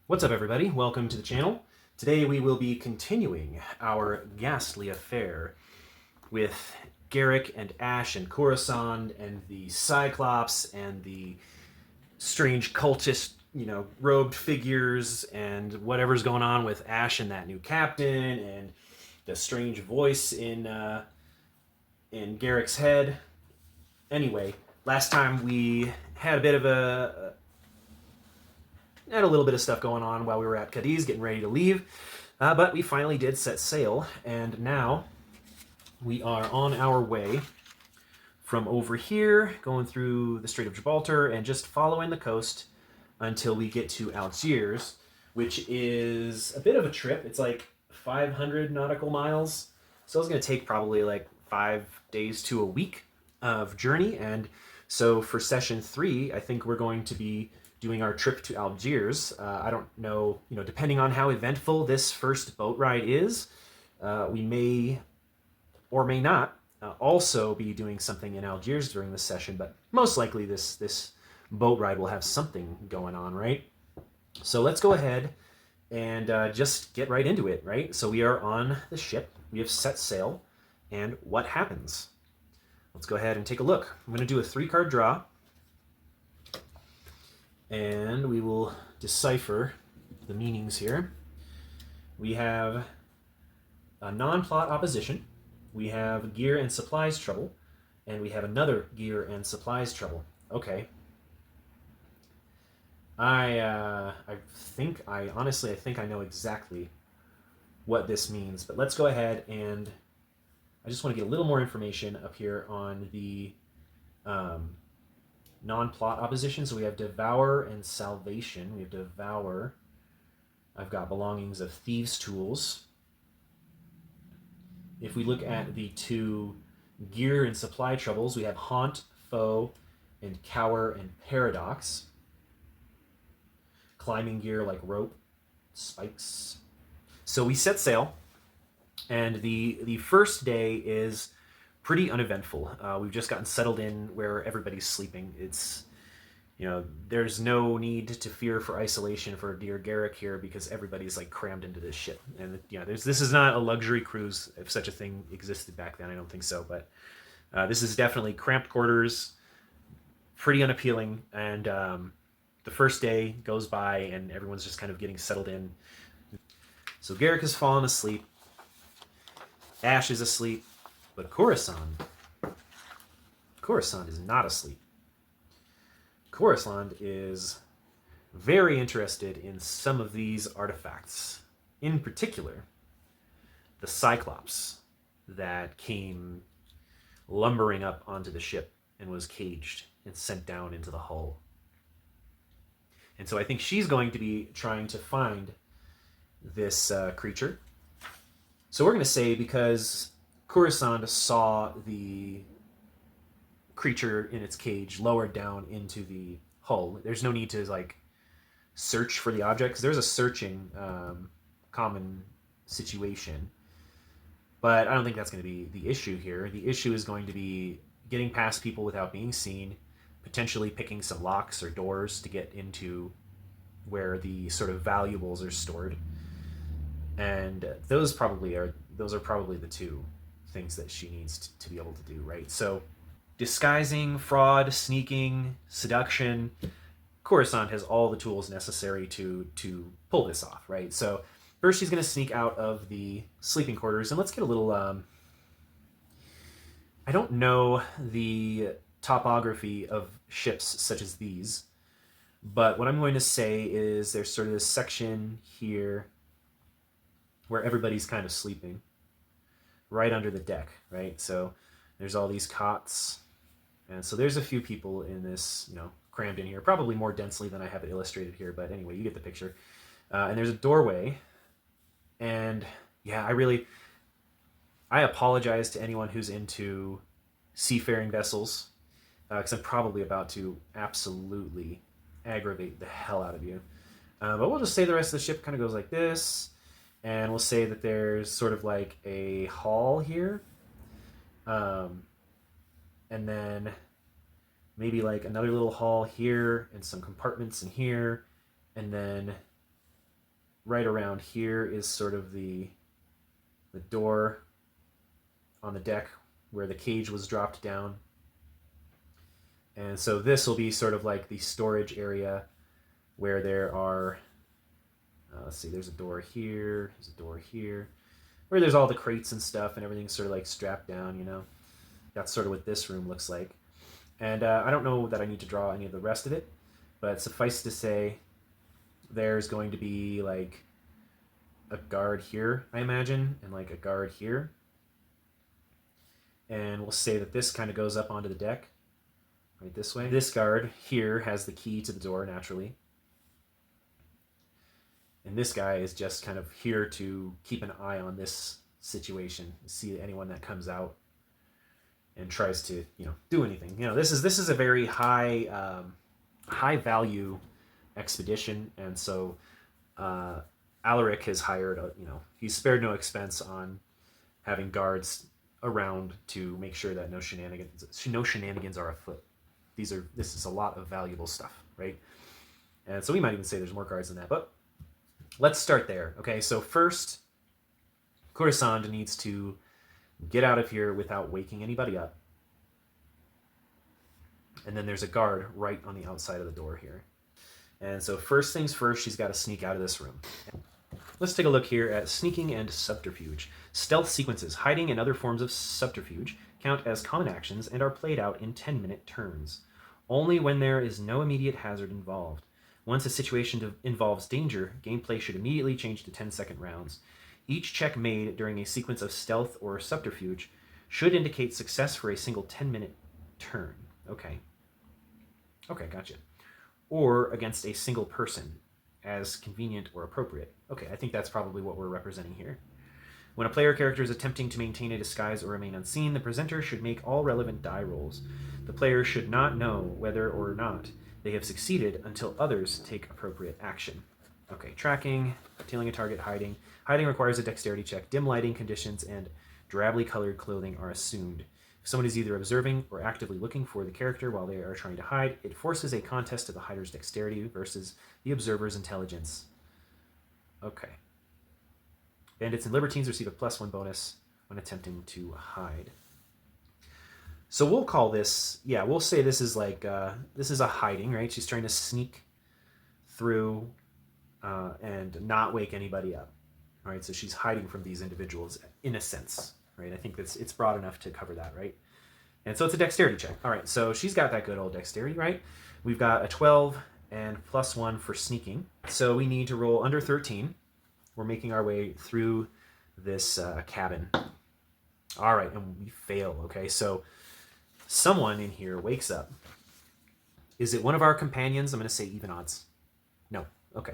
What's up, everybody? Welcome to the channel. Today we will be continuing our Ghastly Affair with Garrick and Ash and Corisande and the Cyclops and the strange cultist, robed figures and whatever's going on with Ash and that new captain and the strange voice in Garrick's head. Anyway, last time we had a little bit of stuff going on while we were at Cadiz getting ready to leave, but we finally did set sail, and now we are on our way from over here, going through the Strait of Gibraltar and just following the coast until we get to Algiers, which is a bit of a trip. It's like 500 nautical miles, so it's going to take probably like 5 days to a week of journey. And so for session 3, I think we're going to be doing our trip to Algiers. I don't know, depending on how eventful this first boat ride is, we may or may not also be doing something in Algiers during this session, but most likely this boat ride will have something going on, right? So let's go ahead and just get right into it, right? So we are on the ship, we have set sail, and what happens? Let's go ahead and take a look. I'm going to do a 3-card draw, and we will decipher the meanings here. We have a non-plot opposition, we have gear and supplies trouble, and we have another gear and supplies trouble. Okay. I think I know exactly what this means, but let's go ahead and I just want to get a little more information up here on the non-plot opposition. So we have Devour and Salvation. We have Devour. I've got belongings of Thieves' Tools. If we look at the 2 gear and supply troubles, we have Haunt, Foe, and Cower and Paradox. Climbing gear like rope, spikes. So we set sail, and the first day is pretty uneventful. We've just gotten settled in where everybody's sleeping. It's, there's no need to fear for isolation for dear Garrick here because everybody's like crammed into this ship. And this is not a luxury cruise, if such a thing existed back then. I don't think so, but this is definitely cramped quarters, pretty unappealing. And the first day goes by and everyone's just kind of getting settled in. So Garrick has fallen asleep. Ash is asleep, but Corisande is not asleep. Corisande is very interested in some of these artifacts. In particular, the Cyclops that came lumbering up onto the ship and was caged and sent down into the hull. And so I think she's going to be trying to find this creature. So we're going to say because Corisande saw the creature in its cage lowered down into the hull, there's no need to like search for the object because there's a searching common situation. But I don't think that's going to be the issue here. The issue is going to be getting past people without being seen, potentially picking some locks or doors to get into where the sort of valuables are stored. And those are probably the 2 things that she needs to be able to do, right? So disguising, fraud, sneaking, seduction, Corisande has all the tools necessary to pull this off, right? So first she's going to sneak out of the sleeping quarters, and let's get a little I don't know the topography of ships such as these, but what I'm going to say is there's sort of this section here where everybody's kind of sleeping right under the deck, right? So there's all these cots, and so there's a few people in this, crammed in here, probably more densely than I have it illustrated here, but anyway, you get the picture. And there's a doorway, and yeah, I apologize to anyone who's into seafaring vessels, because I'm probably about to absolutely aggravate the hell out of you. But we'll just say the rest of the ship kind of goes like this, and we'll say that there's sort of like a hall here, and then maybe like another little hall here, and some compartments in here, and then right around here is sort of the door on the deck where the cage was dropped down. And so this will be sort of like the storage area where there are, let's see, there's a door here, there's a door here, where there's all the crates and stuff and everything's sort of like strapped down, you know. That's sort of what this room looks like. And I don't know that I need to draw any of the rest of it, but suffice to say, there's going to be like a guard here, I imagine, and like a guard here. And we'll say that this kind of goes up onto the deck, right this way. This guard here has the key to the door, naturally. And this guy is just kind of here to keep an eye on this situation, see anyone that comes out and tries to, you know, do anything. You know, this is a very high value expedition, and so Alaric has hired, you know, he's spared no expense on having guards around to make sure that no shenanigans are afoot. This is a lot of valuable stuff, right? And so we might even say there's more guards than that, but let's start there. Okay, so first, Corisande needs to get out of here without waking anybody up. And then there's a guard right on the outside of the door here. And so first things first, she's got to sneak out of this room. Let's take a look here at sneaking and subterfuge. Stealth sequences, hiding and other forms of subterfuge, count as common actions and are played out in 10-minute turns. Only when there is no immediate hazard involved. Once a situation involves danger, gameplay should immediately change to 10-second rounds. Each check made during a sequence of stealth or subterfuge should indicate success for a single 10-minute turn. Okay, gotcha. Or against a single person, as convenient or appropriate. Okay, I think that's probably what we're representing here. When a player character is attempting to maintain a disguise or remain unseen, the presenter should make all relevant die rolls. The player should not know whether or not they have succeeded until others take appropriate action. Okay, tracking, tailing a target, hiding. Hiding requires a dexterity check. Dim lighting conditions and drably colored clothing are assumed. If someone is either observing or actively looking for the character while they are trying to hide, it forces a contest of the hider's dexterity versus the observer's intelligence. Okay. Bandits and libertines receive a +1 bonus when attempting to hide. So we'll call this, yeah, we'll say this is like, this is a hiding, right? She's trying to sneak through and not wake anybody up. All right, so she's hiding from these individuals in a sense, right? I think it's broad enough to cover that, right? And so it's a dexterity check. All right, so she's got that good old dexterity, right? We've got a 12 and +1 for sneaking. So we need to roll under 13. We're making our way through this cabin. All right, and we fail, okay? So someone in here wakes up. Is it one of our companions? I'm going to say even odds. No, okay.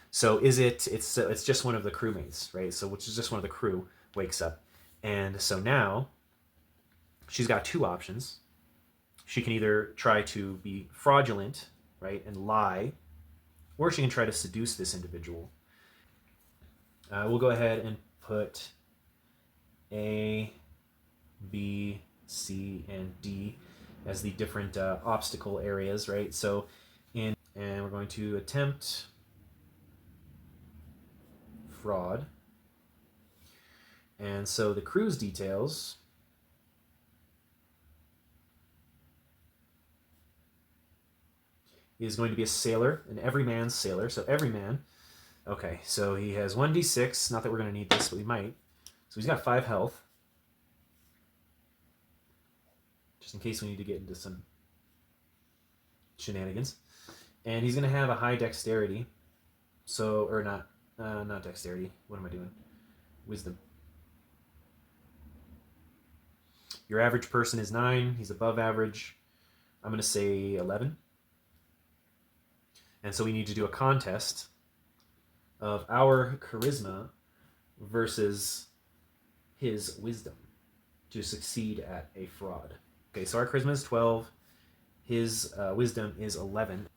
So it's just one of the crewmates, right? So which is just one of the crew wakes up. And so now she's got two options. She can either try to be fraudulent, right, and lie, or she can try to seduce this individual. We'll go ahead and put A, B, C, and D as the different obstacle areas, right? So, and we're going to attempt fraud. And so the crew's details is going to be a sailor, an everyman sailor. So everyman. Okay, so he has 1d6. Not that we're going to need this, but we might. So he's got 5 health. Just in case we need to get into some shenanigans. And he's going to have a high dexterity. So, or not dexterity. What am I doing? Wisdom. Your average person is 9. He's above average. I'm going to say 11. And so we need to do a contest of our charisma versus his wisdom to succeed at a fraud. Okay, so our charisma is 12. His wisdom is 11.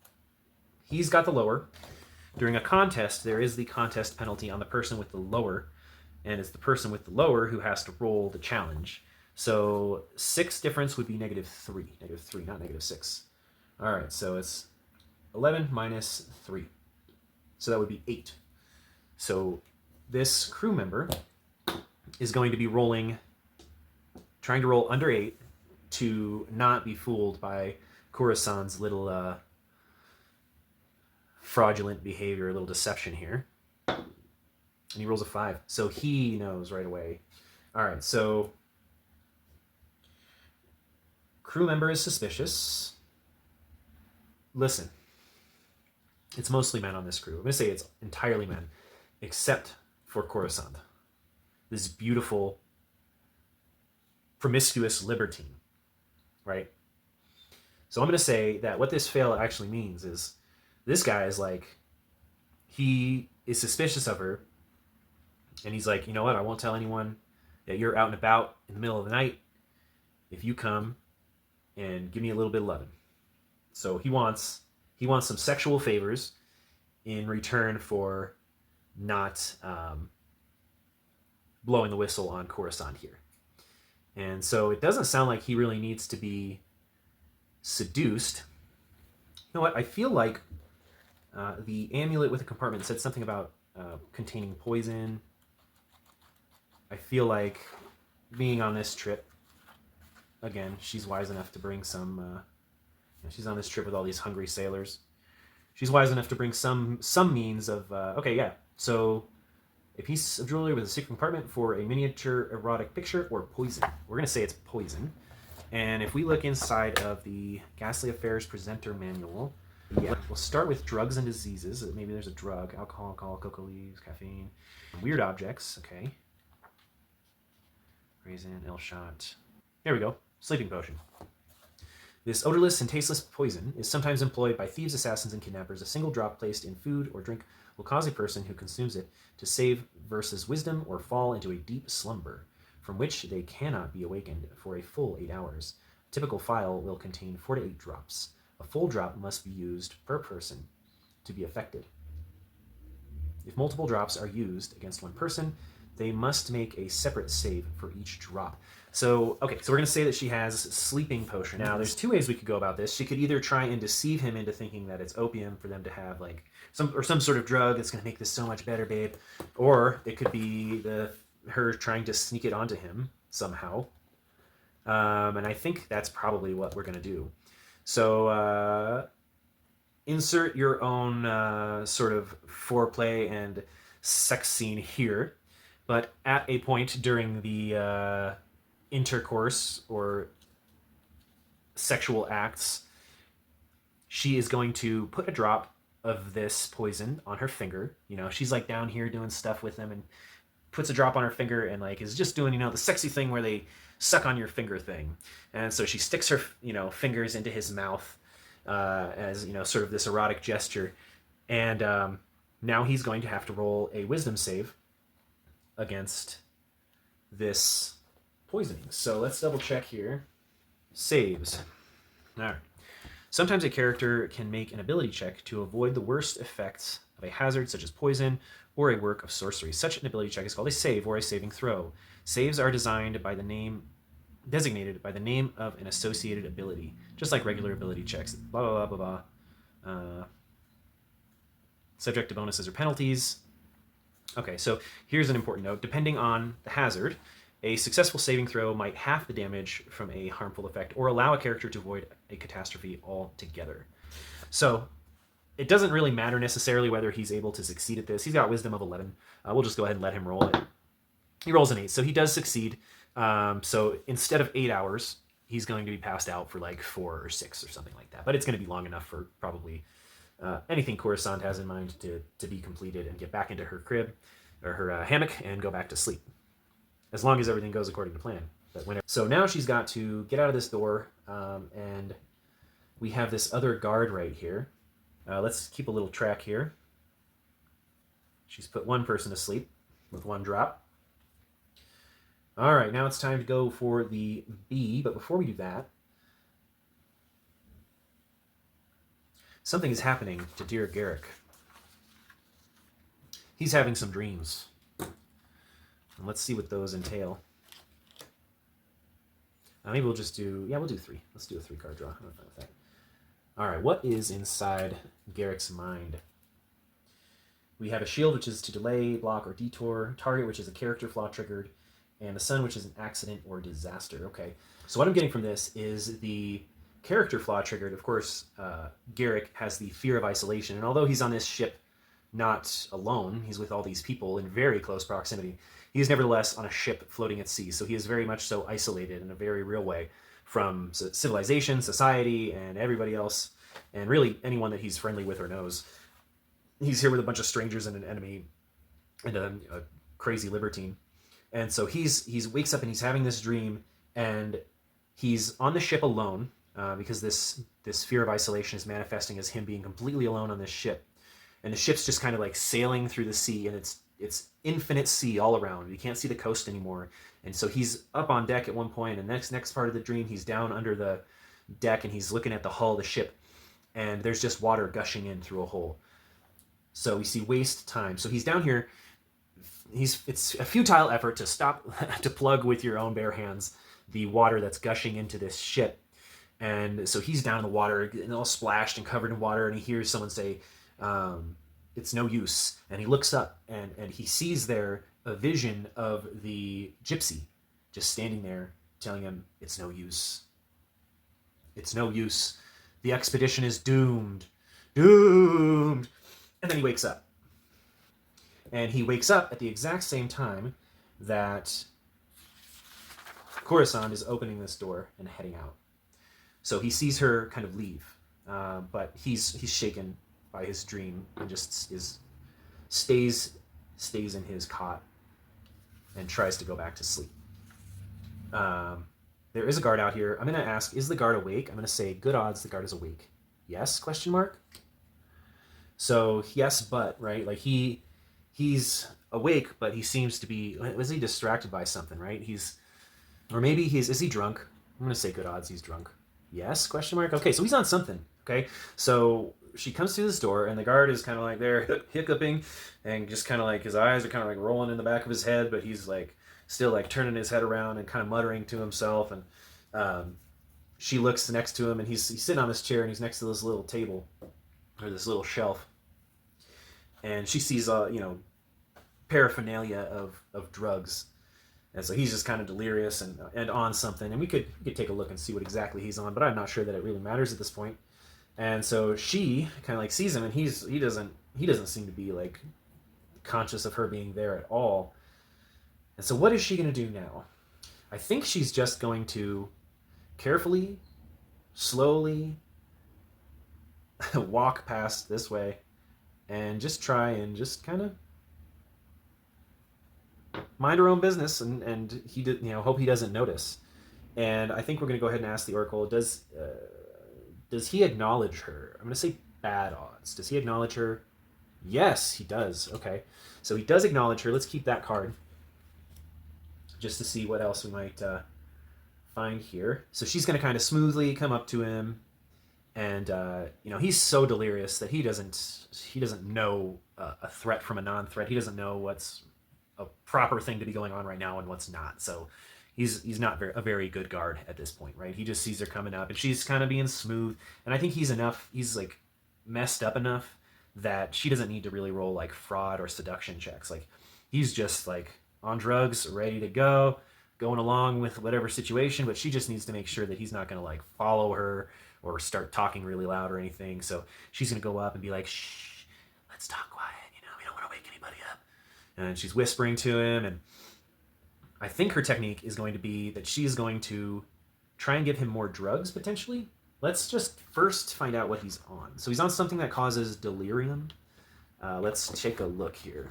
He's got the lower. During a contest, there is the contest penalty on the person with the lower, and it's the person with the lower who has to roll the challenge. So 6 difference would be -3. -3, not -6. All right, so it's 11 minus 3. So that would be 8. So this crew member is going to be trying to roll under 8 to not be fooled by Corison's little fraudulent behavior, a little deception here. And he rolls a 5. So he knows right away. All right, so crew member is suspicious. Listen, it's mostly men on this crew. I'm going to say it's entirely men, except for Corisande, this beautiful, promiscuous libertine, right? So I'm going to say that what this fail actually means is this guy is like, he is suspicious of her, and he's like, you know what, I won't tell anyone that you're out and about in the middle of the night if you come and give me a little bit of loving. So he wants some sexual favors in return for not blowing the whistle on Corisande here. And so it doesn't sound like he really needs to be seduced. You know what? I feel like the amulet with a compartment said something about containing poison. I feel like being on this trip, again, she's wise enough to bring some... she's on this trip with all these hungry sailors. She's wise enough to bring some means of... okay, yeah. So a piece of jewelry with a secret compartment for a miniature erotic picture or poison. We're going to say it's poison. And if we look inside of the Ghastly Affairs presenter manual, yeah, we'll start with drugs and diseases. Maybe there's a drug, alcohol, cocoa leaves, caffeine, weird objects. Okay. Raisin, L-shot. There we go. Sleeping potion. This odorless and tasteless poison is sometimes employed by thieves, assassins, and kidnappers. A single drop placed in food or drink will cause a person who consumes it to save versus wisdom or fall into a deep slumber, from which they cannot be awakened for a full 8 hours. A typical phial will contain 4 to 8 drops. A full drop must be used per person to be affected. If multiple drops are used against one person, they must make a separate save for each drop. So, okay, so we're going to say that she has sleeping potion. Now, there's 2 ways we could go about this. She could either try and deceive him into thinking that it's opium for them to have, like, some sort of drug that's going to make this so much better, babe. Or it could be her trying to sneak it onto him somehow. And I think that's probably what we're going to do. So, insert your own sort of foreplay and sex scene here. But at a point during the intercourse or sexual acts, she is going to put a drop of this poison on her finger. You know, she's like down here doing stuff with him and puts a drop on her finger and like is just doing, you know, the sexy thing where they suck on your finger thing. And so she sticks her, you know, fingers into his mouth as, you know, sort of this erotic gesture. And now he's going to have to roll a wisdom save against this poisoning. So let's double check here. Saves. All right. Sometimes a character can make an ability check to avoid the worst effects of a hazard such as poison or a work of sorcery. Such an ability check is called a save or a saving throw. Saves are designated by the name of an associated ability, just like regular ability checks. Blah blah blah blah blah. Subject to bonuses or penalties. Okay, so here's an important note. Depending on the hazard, a successful saving throw might halve the damage from a harmful effect or allow a character to avoid a catastrophe altogether. So it doesn't really matter necessarily whether he's able to succeed at this. He's got wisdom of 11. We'll just go ahead and let him roll it. He rolls an 8, so he does succeed. So instead of 8 hours, he's going to be passed out for like 4 or 6 or something like that. But it's going to be long enough for probably anything Corisande has in mind to be completed and get back into her crib or her hammock and go back to sleep, as long as everything goes according to plan. So now she's got to get out of this door, and we have this other guard right here. Let's keep a little track here. She's put one person to sleep with 1 drop. All right, now it's time to go for the B, but before we do that, something is happening to dear Garrick. He's having some dreams. And let's see what those entail. Maybe we'll just do... Yeah, we'll do 3. Let's do a 3-card draw. I'm fine with that. All right, what is inside Garrick's mind? We have a shield, which is to delay, block, or detour. Target, which is a character flaw triggered. And the sun, which is an accident or disaster. Okay, so what I'm getting from this is the character flaw triggered. Of course, Garrick has the fear of isolation, and although he's on this ship not alone, he's with all these people in very close proximity. He is nevertheless on a ship floating at sea, so he is very much so isolated in a very real way from civilization, society, and everybody else, and really anyone that he's friendly with or knows. He's here with a bunch of strangers and an enemy and a crazy libertine. And so he's wakes up and he's having this dream, and he's on the ship alone because this fear of isolation is manifesting as him being completely alone on this ship, and the ship's just kind of like sailing through the sea, and it's infinite sea all around. You can't see the coast anymore, and so he's up on deck at one point, and next part of the dream he's down under the deck and he's looking at the hull of the ship, and there's just water gushing in through a hole. So we see waste time. So he's down here. It's a futile effort to stop to plug with your own bare hands the water that's gushing into this ship. And so he's down in the water and all splashed and covered in water, and he hears someone say, it's no use. And he looks up and he sees there a vision of the gypsy just standing there telling him it's no use. It's no use. The expedition is doomed. Doomed. And then he wakes up. And he wakes up at the exact same time that Corisande is opening this door and heading out. So he sees her kind of leave, but he's shaken by his dream and just stays in his cot and tries to go back to sleep. There is a guard out here. I'm going to ask, is the guard awake? I'm going to say, good odds the guard is awake. Yes, question mark? So, yes, but, right? Like, he's awake, but he seems to be, is he distracted by something, right? Or maybe is he drunk? I'm going to say good odds he's drunk. Yes, question mark? Okay, so he's on something, okay? So she comes through this door, and the guard is kind of like there hiccuping, and just kind of like his eyes are kind of like rolling in the back of his head, but he's like still like turning his head around and kind of muttering to himself. And she looks next to him, and he's sitting on this chair, and he's next to this little table or this little shelf, and she sees paraphernalia of drugs. And so he's just kind of delirious and on something. And we could take a look and see what exactly he's on, but I'm not sure that it really matters at this point. And so she kind of like sees him, and he doesn't seem to be like conscious of her being there at all. And so what is she going to do now? I think she's just going to carefully, slowly walk past this way and just try and just kind of mind her own business, and he did, hope he doesn't notice. And I think we're going to go ahead and ask the Oracle, does he acknowledge her? I'm going to say bad odds. Does he acknowledge her? Yes, he does. Okay, so he does acknowledge her. Let's keep that card just to see what else we might find here. So she's going to kind of smoothly come up to him, and he's so delirious that he doesn't know a threat from a non-threat. He doesn't know what's a proper thing to be going on right now and what's not. So he's not a very good guard at this point, right? He just sees her coming up, and she's kind of being smooth. And I think he's like messed up enough that she doesn't need to really roll like fraud or seduction checks. Like, he's just like on drugs, ready to go, going along with whatever situation, but she just needs to make sure that he's not going to like follow her or start talking really loud or anything. So she's going to go up and be like, shh, let's talk quiet. We don't want to wake anybody up. And she's whispering to him, and I think her technique is going to be that she's going to try and give him more drugs, potentially. Let's just first find out what he's on. So he's on something that causes delirium. Let's take a look here.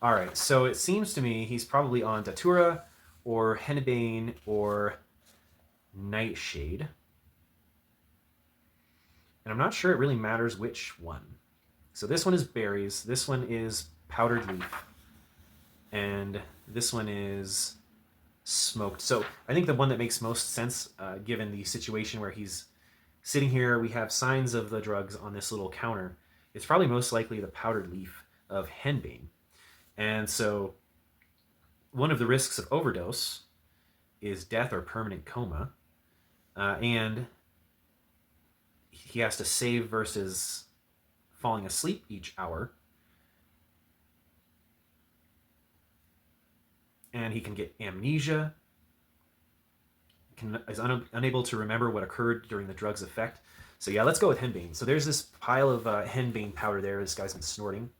All right, so it seems to me he's probably on Datura or Henbane or Nightshade. And I'm not sure it really matters which one. So this one is berries, this one is powdered leaf, and this one is smoked. So I think the one that makes most sense, given the situation where he's sitting here, we have signs of the drugs on this little counter. It's probably most likely the powdered leaf of henbane. And so one of the risks of overdose is death or permanent coma, and he has to save versus falling asleep each hour. and he can get amnesia, is unable to remember what occurred during the drug's effect. So yeah, let's go with henbane. So there's this pile of henbane powder there. This guy's been snorting.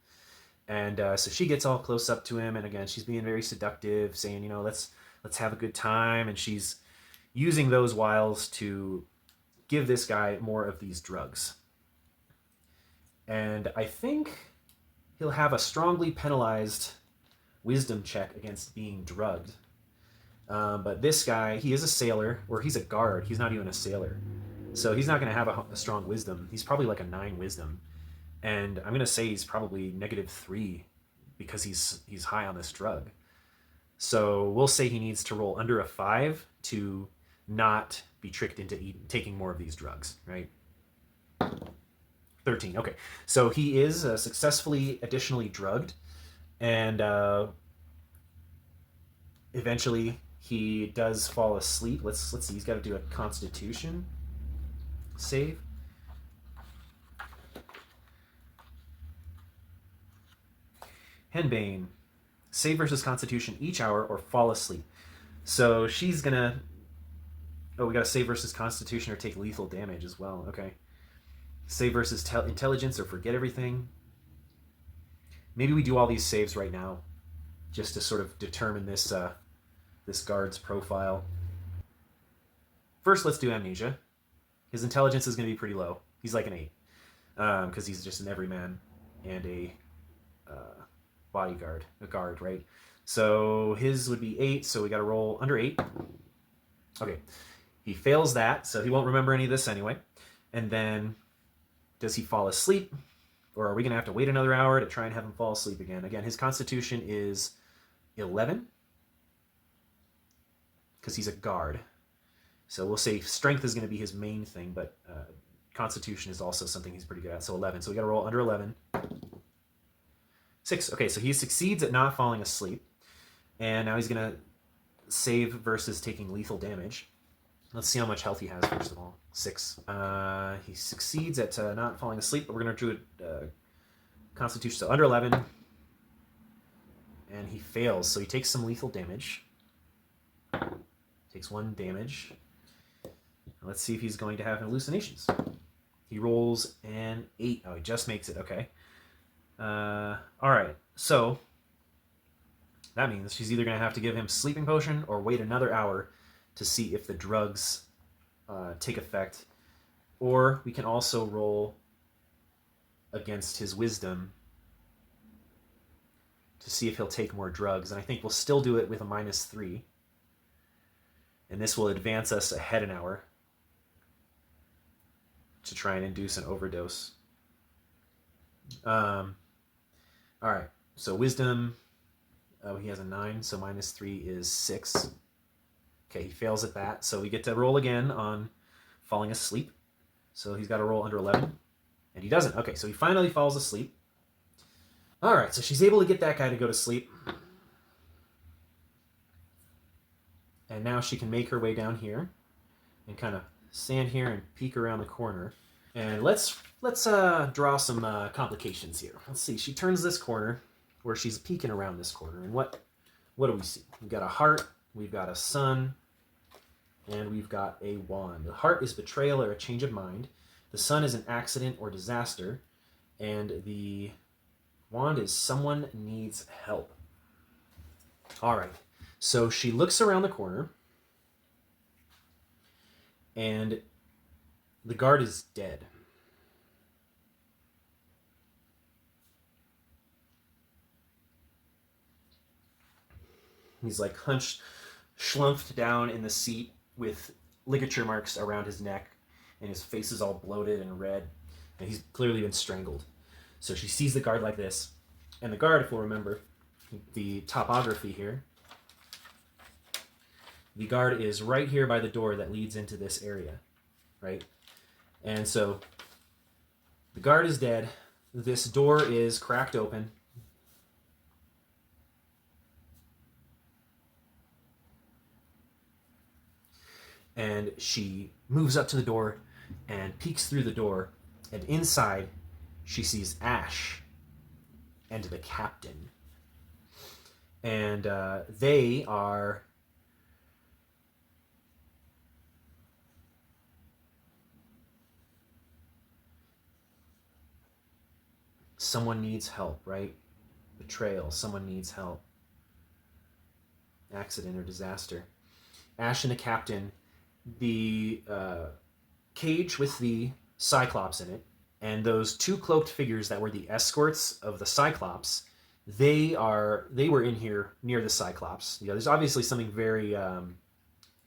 And so she gets all close up to him, and again, she's being very seductive, saying, let's have a good time. And she's using those wiles to give this guy more of these drugs. And I think he'll have a strongly penalized wisdom check against being drugged. But this guy, he is a sailor, or he's a guard. He's not even a sailor. So he's not going to have a strong wisdom. He's probably like a 9 wisdom. And I'm going to say he's probably -3 because he's high on this drug. So we'll say he needs to roll under a 5 to not be tricked into taking more of these drugs, right? 13, okay. So he is successfully additionally drugged, and eventually he does fall asleep. Let's see, he's got to do a Constitution save. Henbane, save versus Constitution each hour or fall asleep. So she's gonna... Oh, we gotta save versus Constitution or take lethal damage as well. Okay. Save versus Intelligence or forget everything. Maybe we do all these saves right now, just to sort of determine this this guard's profile. First, let's do Amnesia. His Intelligence is gonna be pretty low. He's like an 8, because he's just an everyman and a bodyguard, a guard, right? So his would be 8, so we got to roll under 8. Okay, he fails that, so he won't remember any of this anyway. And then, does he fall asleep? Or are we going to have to wait another hour to try and have him fall asleep again? Again, his Constitution is 11, because he's a guard. So we'll say Strength is going to be his main thing, but Constitution is also something he's pretty good at, so 11. So we got to roll under 11. 6. Okay, so he succeeds at not falling asleep. And now he's going to save versus taking lethal damage. Let's see how much health he has, first of all. 6. He succeeds at not falling asleep, but we're going to do a Constitution. So under 11. And he fails, so he takes some lethal damage. Takes 1 damage. Let's see if he's going to have hallucinations. He rolls an 8. Oh, he just makes it. Okay. All right, so that means she's either going to have to give him sleeping potion or wait another hour to see if the drugs take effect, or we can also roll against his wisdom to see if he'll take more drugs, and I think we'll still do it with a -3, and this will advance us ahead an hour to try and induce an overdose. All right, so wisdom, he has a 9, so -3 is 6. Okay, he fails at that, so we get to roll again on falling asleep. So he's got to roll under 11, and he doesn't. Okay, so he finally falls asleep. All right, so she's able to get that guy to go to sleep. And now she can make her way down here and kind of stand here and peek around the corner. And let's draw some complications here. Let's see. She turns this corner where she's peeking around this corner. And what do we see? We've got a heart, we've got a sun, and we've got a wand. The heart is betrayal or a change of mind. The sun is an accident or disaster. And the wand is someone needs help. All right. So she looks around the corner, and the guard is dead. He's like hunched, schlumped down in the seat with ligature marks around his neck, and his face is all bloated and red, and he's clearly been strangled. So she sees the guard like this, and the guard, if we'll remember the topography here, the guard is right here by the door that leads into this area, right? And so the guard is dead. This door is cracked open. And she moves up to the door and peeks through the door. And inside, she sees Ash and the captain. And they are someone needs help, right? Betrayal, someone needs help. Accident or disaster. Ash and the captain, the cage with the Cyclops in it, and those two cloaked figures that were the escorts of the Cyclops, they were in here near the Cyclops. You know, there's obviously something very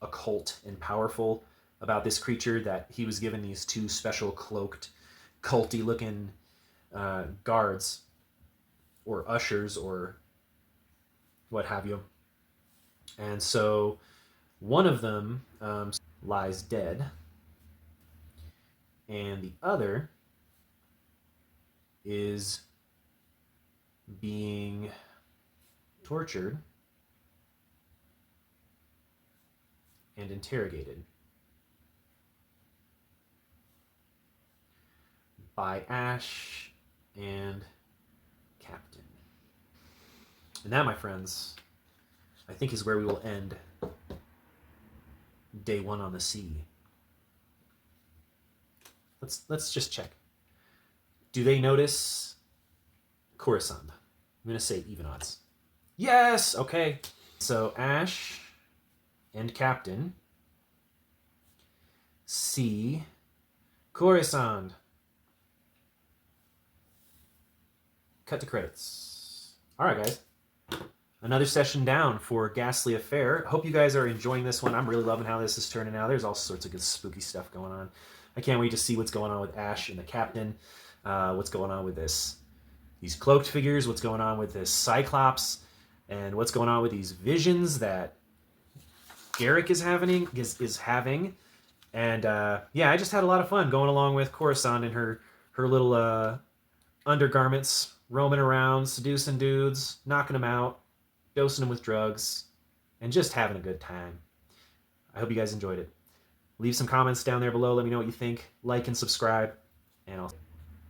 occult and powerful about this creature that he was given these two special cloaked, culty looking guards or ushers or what have you. And so one of them lies dead, and the other is being tortured and interrogated by Ash and Captain. And that, my friends, I think is where we will end day one on the sea. Let's just check. Do they notice Corisande? I'm going to say even odds. Yes! Okay. So Ash and Captain see Corisande. Cut to credits. All right, guys. Another session down for Ghastly Affair. Hope you guys are enjoying this one. I'm really loving how this is turning out. There's all sorts of good spooky stuff going on. I can't wait to see what's going on with Ash and the Captain. What's going on with these cloaked figures, what's going on with this Cyclops, and what's going on with these visions that Garrick is having. And yeah, I just had a lot of fun going along with Corisande and her little undergarments, roaming around, seducing dudes, knocking them out, dosing them with drugs, and just having a good time. I hope you guys enjoyed it. Leave some comments down there below. Let me know what you think. Like and subscribe, and I'll